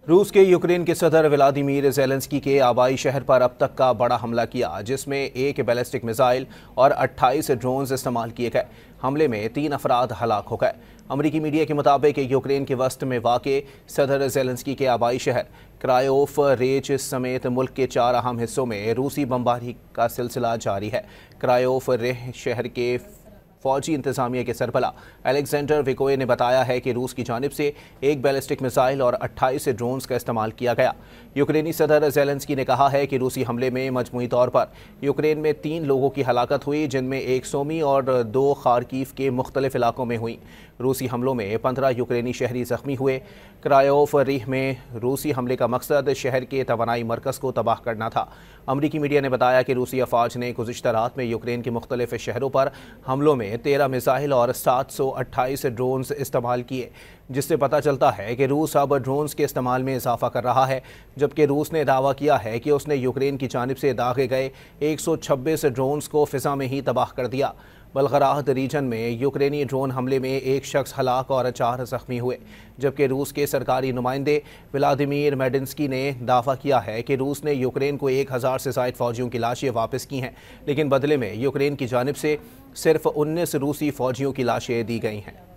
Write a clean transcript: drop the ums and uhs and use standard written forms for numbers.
रूस के यूक्रेन के सदर व्लादिमीर ज़ेलेंस्की के आबाई शहर पर अब तक का बड़ा हमला किया, जिसमें एक बैलिस्टिक मिसाइल और 28 ड्रोन्स इस्तेमाल किए गए। हमले में 3 अफराद हलाक हो गए। अमरीकी मीडिया के मुताबिक यूक्रेन के वस्त में वाक़े सदर ज़ेलेंस्की के आबाई शहर क्रायोफ रेच समेत मुल्क के 4 अहम हिस्सों में रूसी बमबारी का सिलसिला जारी है। क्रायोफ रेह शहर के फौजी इंतजामिया के सरबला अलेक्जेंडर विकोए ने बताया है कि रूस की जानिब से एक बैलिस्टिक मिसाइल और 28 ड्रोन्स का इस्तेमाल किया गया। यूक्रेनी सदर ज़ेलेंस्की ने कहा है कि रूसी हमले में मजमूई तौर पर यूक्रेन में 3 लोगों की हलाकत हुई, जिनमें एक सोमी और 2 खारकीव के मुख्तलिफ इलाकों में हुई। रूसी हमलों में 15 यूक्रेनी शहरी जख्मी हुए। क्रायोफ रिह में रूसी हमले का मकसद शहर के तवानाई मरकज़ को तबाह करना था। अमरीकी मीडिया ने बताया कि रूसी अफवाज ने गुज़िश्ता रात में यूक्रेन के मुख्तलिफ शहरों पर हमलों में 13 मिसाइल और 728 ड्रोन्स इस्तेमाल किए, जिससे पता चलता है कि रूस अब ड्रोन्स के इस्तेमाल में इजाफा कर रहा है। जबकि रूस ने दावा किया है कि उसने यूक्रेन की जानिब से दागे गए 126 ड्रोन्स को फ़िज़ा में ही तबाह कर दिया। बल्गराद रीजन में यूक्रेनी ड्रोन हमले में एक शख्स हलाक और 4 जख्मी हुए। जबकि रूस के सरकारी नुमाइंदे व्लादिमीर मेडिंस्की ने दावा किया है कि रूस ने यूक्रेन को 1000 से ज़ायद फौजियों की लाशें वापस की हैं, लेकिन बदले में यूक्रेन की जानिब से सिर्फ 19 रूसी फौजियों की लाशें दी गई हैं।